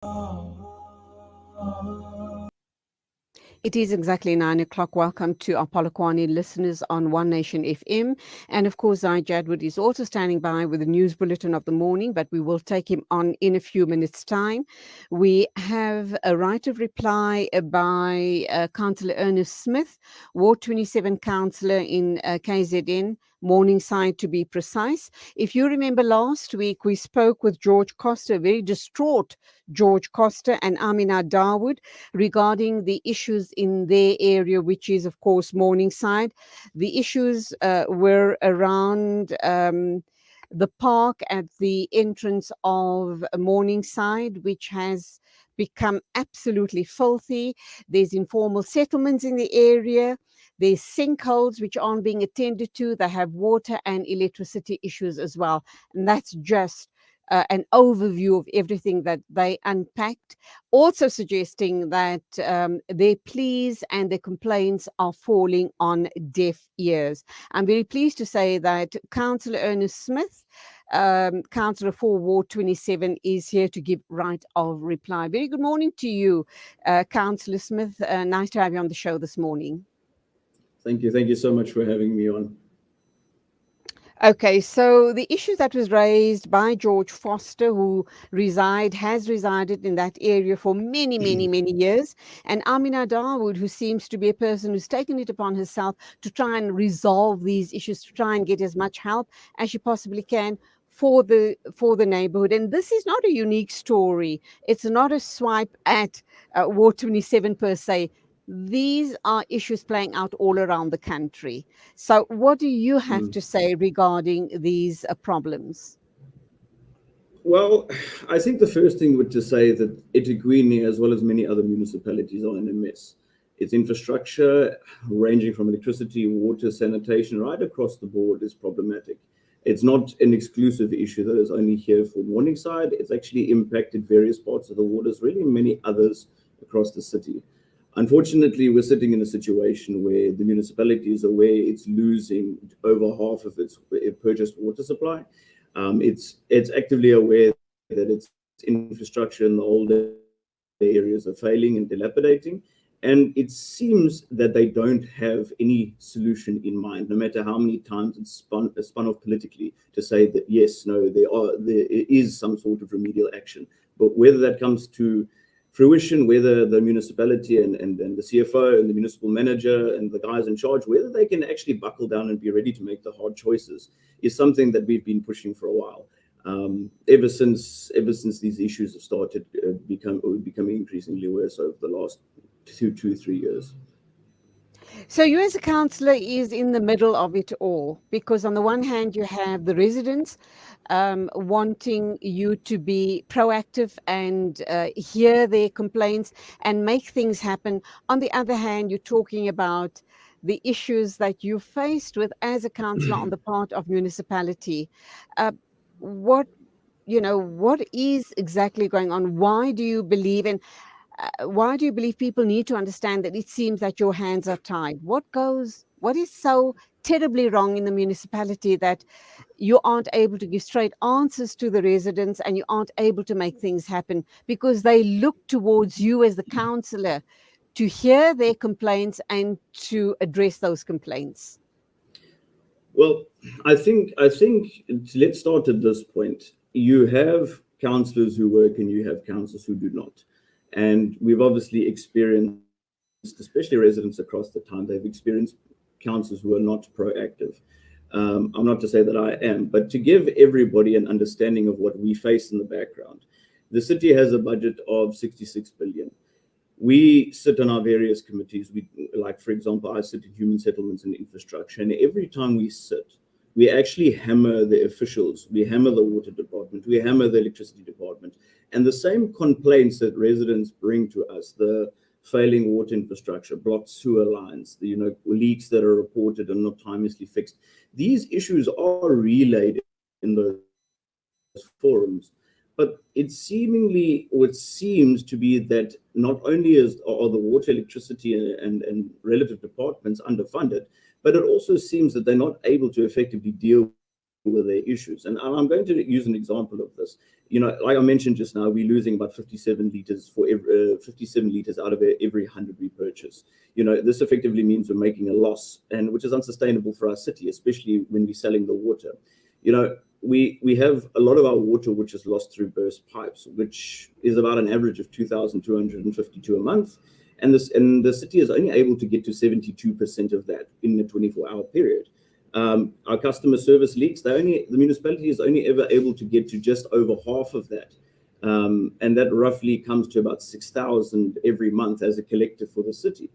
It is exactly 9 o'clock. Welcome to our Polokwane listeners on One Nation FM. And of course, Jadwood is also standing by with the news bulletin of the morning, but we will take him on in a few minutes' time. We have a right of reply by Councillor Ernest Smith, Ward 27 councillor in KZN. Morningside, to be precise. If you remember last week, we spoke with George Costa, very distraught George Costa and Amina Dawood, regarding the issues in their area, which is, of course, Morningside. The issues were around the park at the entrance of Morningside, which has become absolutely filthy. There's informal settlements in the area. There's sinkholes which aren't being attended to. They have water and electricity issues as well. And that's just an overview of everything that they unpacked, also suggesting that their pleas and their complaints are falling on deaf ears. I'm very pleased to say that Councillor Ernest Smith, Councillor for Ward 27, is here to give right of reply. Very good morning to you, Councillor Smith. Nice to have you on the show this morning. Thank you. Thank you so much for having me on. Okay, so the issue that was raised by George Foster, who has resided in that area for many, many years, and Amina Dawood, who seems to be a person who's taken it upon herself to try and resolve these issues, to try and get as much help as she possibly can for the neighborhood. And this is not a unique story. It's not a swipe at Ward 27 per se. These are issues playing out all around the country. So what do you have to say regarding these problems? Well, I think the first thing would to say that eThekwini, as well as many other municipalities, are in a mess. Its infrastructure, ranging from electricity, water, sanitation, right across the board, is problematic. It's not an exclusive issue that is only here for Morningside. It's actually impacted various parts of the waters, really many others across the city. Unfortunately, we're sitting in a situation where the municipality is aware it's losing over half of its purchased water supply. It's actively aware that its infrastructure in the older areas are failing and dilapidating. And it seems that they don't have any solution in mind, no matter how many times it's spun off politically to say that, yes, no, there is some sort of remedial action. But whether that comes to fruition, whether the municipality and the CFO and the municipal manager and the guys in charge, whether they can actually buckle down and be ready to make the hard choices, is something that we've been pushing for a while. Ever since these issues have started becoming increasingly worse over the last 3 years. So you as a councillor is in the middle of it all, because on the one hand you have the residents wanting you to be proactive and hear their complaints and make things happen. On the other hand, you're talking about the issues that you faced with as a councillor on the part of municipality. What is exactly going on? Why do you believe in? Why do you believe people need to understand that it seems that your hands are tied? What is so terribly wrong in the municipality that you aren't able to give straight answers to the residents and you aren't able to make things happen because they look towards you as the councillor to hear their complaints and to address those complaints? Well, I think let's start at this point. You have councillors who work and you have councillors who do not. And we've obviously experienced, especially residents across the time, they've experienced councillors who are not proactive. I'm not to say that I am, but to give everybody an understanding of what we face in the background. The city has a budget of 66 billion. We sit on our various committees. Like, for example, I sit in human settlements and infrastructure, and every time we sit, we actually hammer the officials. We hammer the water department. We hammer the electricity department. And the same complaints that residents bring to us, the failing water infrastructure, blocked sewer lines, the leaks that are reported and not timely fixed, these issues are relayed in those forums. But it seems to be that not only are the water, electricity, and relative departments underfunded, but it also seems that they're not able to effectively deal with their issues. And I'm going to use an example of this. Like I mentioned just now, we're losing about 57 liters for every 57 liters out of every 100 we purchase. This effectively means we're making a loss, and which is unsustainable for our city, especially when we're selling the water. We have a lot of our water which is lost through burst pipes, which is about an average of 2,252 a month. And the city is only able to get to 72% of that in the 24-hour period. Our customer service leaks, the municipality is only ever able to get to just over half of that. And that roughly comes to about 6,000 every month as a collective for the city.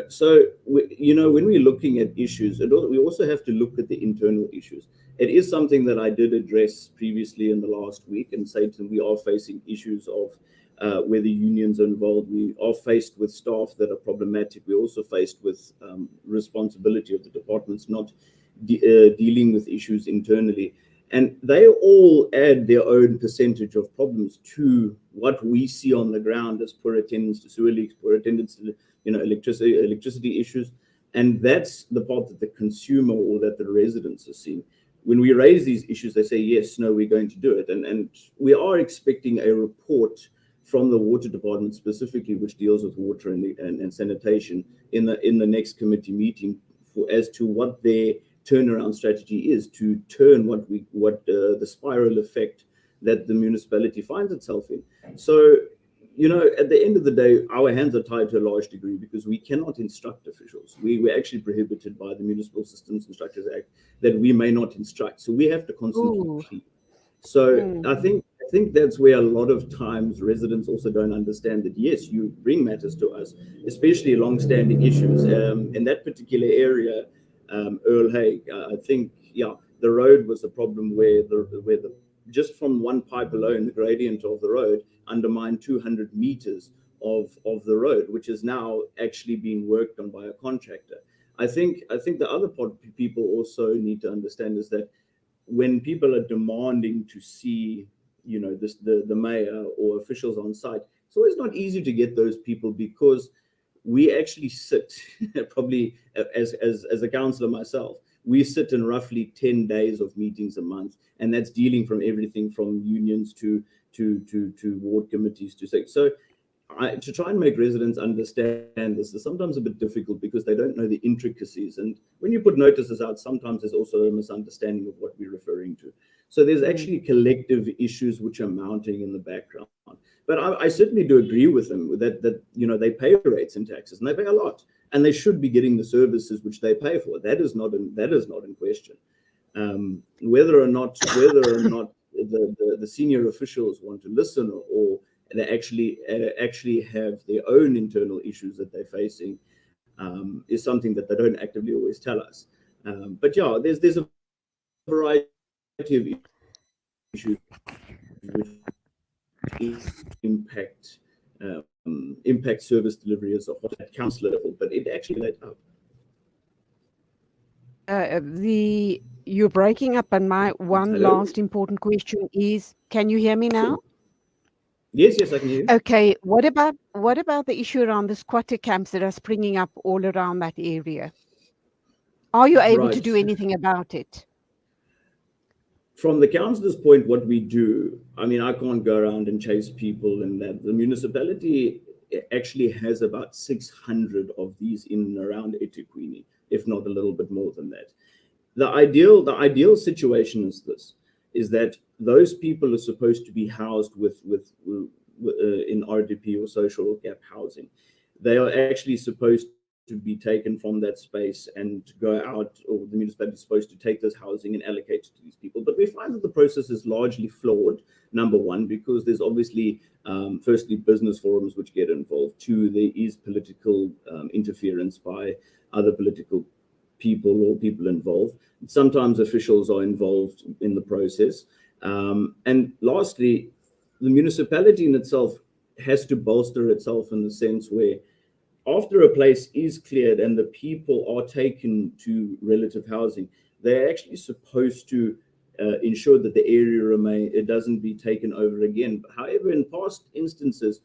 So when we're looking at issues, we also have to look at the internal issues. It is something that I did address previously in the last week and say to them, we are facing issues of where the unions are involved. We are faced with staff that are problematic. We're also faced with responsibility of the departments not dealing with issues internally. And they all add their own percentage of problems to what we see on the ground as poor attendance to sewer leaks, poor attendance to electricity issues. And that's the part that the consumer or that the residents are seeing. When we raise these issues, they say, yes, no, we're going to do it. And we are expecting a report from the water department specifically, which deals with water and sanitation in the next committee meeting as to what their turnaround strategy is to turn what the spiral effect that the municipality finds itself in. So, at the end of the day, our hands are tied to a large degree because we cannot instruct officials. We're actually prohibited by the Municipal Systems and Structures Act that we may not instruct. So we have to constantly plead. So I think that's where a lot of times residents also don't understand that, yes, you bring matters to us, especially long-standing issues. In that particular area, Earl Hague, I think, the road was a problem where the just from one pipe alone, the gradient of the road undermined 200 meters of the road, which is now actually being worked on by a contractor. I think the other part people also need to understand is that when people are demanding to see, the mayor or officials on site, it's always not easy to get those people because we actually sit probably as a councillor myself, we sit in roughly 10 days of meetings a month, and that's dealing from everything from unions to ward committees to say. So to try and make residents understand this is sometimes a bit difficult because they don't know the intricacies. And when you put notices out, sometimes there's also a misunderstanding of what we're referring to. So there's actually collective issues which are mounting in the background. But I certainly do agree with them that they pay rates and taxes, and they pay a lot, and they should be getting the services which they pay for. That is not in question. Whether or not the senior officials want to listen or they actually have their own internal issues that they're facing is something that they don't actively always tell us. But there's a variety of issues which impact service delivery as a whole at council level, but it actually led up. You're breaking up, and my one last important question is, can you hear me now? Yes, I can hear you. Okay, what about the issue around the squatter camps that are springing up all around that area? Are you able to do anything about it? From the councillor's point, what we do, I mean, I can't go around and chase people, and that the municipality actually has about 600 of these in and around eThekwini, if not a little bit more than that. The ideal situation is that those people are supposed to be housed in RDP or social gap housing. They are actually supposed to be taken from that space and go out, or the municipality is supposed to take this housing and allocate it to these people. But we find that the process is largely flawed, number one, because there's obviously, firstly, business forums which get involved. Two, there is political interference by other political people or people involved. Sometimes officials are involved in the process. And lastly, the municipality in itself has to bolster itself in the sense where after a place is cleared and the people are taken to relative housing, they're actually supposed to ensure that the area it doesn't be taken over again. However, in past instances,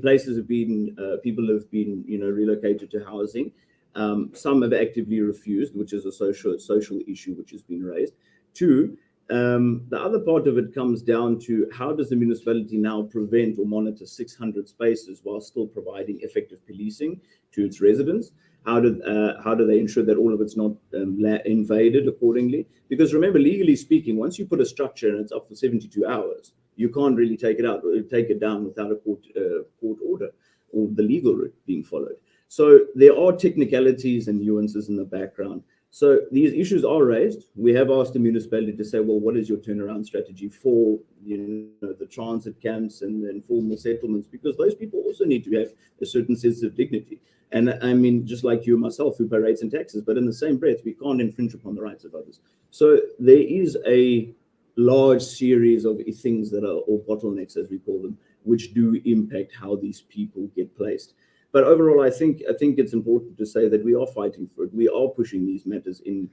places have been people have been relocated to housing. Some have actively refused, which is a social issue which has been raised. Two, the other part of it comes down to how does the municipality now prevent or monitor 600 spaces while still providing effective policing to its residents? How do they ensure that all of it's not invaded accordingly? Because remember, legally speaking, once you put a structure and it's up for 72 hours, you can't really take it out or take it down without a court order or the legal route being followed. So there are technicalities and nuances in the background. So these issues are raised. We have asked the municipality to say, well, what is your turnaround strategy for the transit camps and the informal settlements? Because those people also need to have a certain sense of dignity. And I mean, just like you and myself who pay rates and taxes, but in the same breath, we can't infringe upon the rights of others. So there is a large series of things that are, or bottlenecks as we call them, which do impact how these people get placed. But overall, I think it's important to say that we are fighting for it. We are pushing these matters in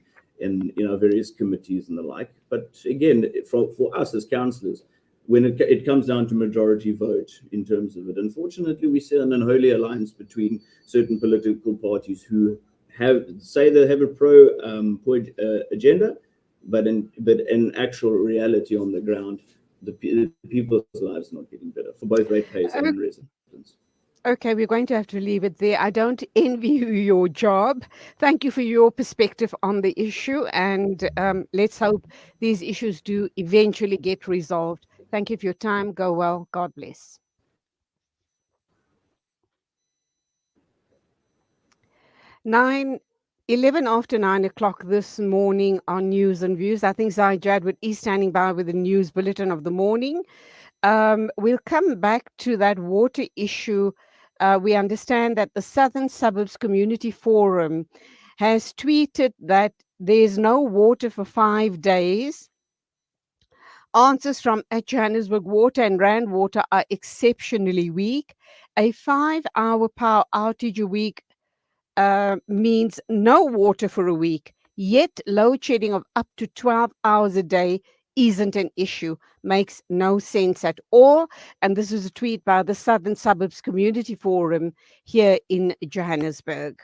our various committees and the like. But again, for us as councillors, when it comes down to majority vote in terms of it, unfortunately, we see an unholy alliance between certain political parties who say they have a pro agenda, but in actual reality on the ground, the people's lives are not getting better for both ratepayers and residents. Okay, we're going to have to leave it there. I don't envy you your job. Thank you for your perspective on the issue, and let's hope these issues do eventually get resolved. Thank you for your time. Go well. God bless. 11 after 9 o'clock this morning on News and Views. I think Zai Jadwood is standing by with the news bulletin of the morning. We'll come back to that water issue. We understand that the Southern Suburbs Community Forum has tweeted that there's no water for 5 days. Answers from Johannesburg Water and Rand Water are exceptionally weak. A 5-hour power outage a week means no water for a week, yet load shedding of up to 12 hours a day isn't an issue. Makes no sense at all. And this is a tweet by the Southern Suburbs Community Forum here in Johannesburg.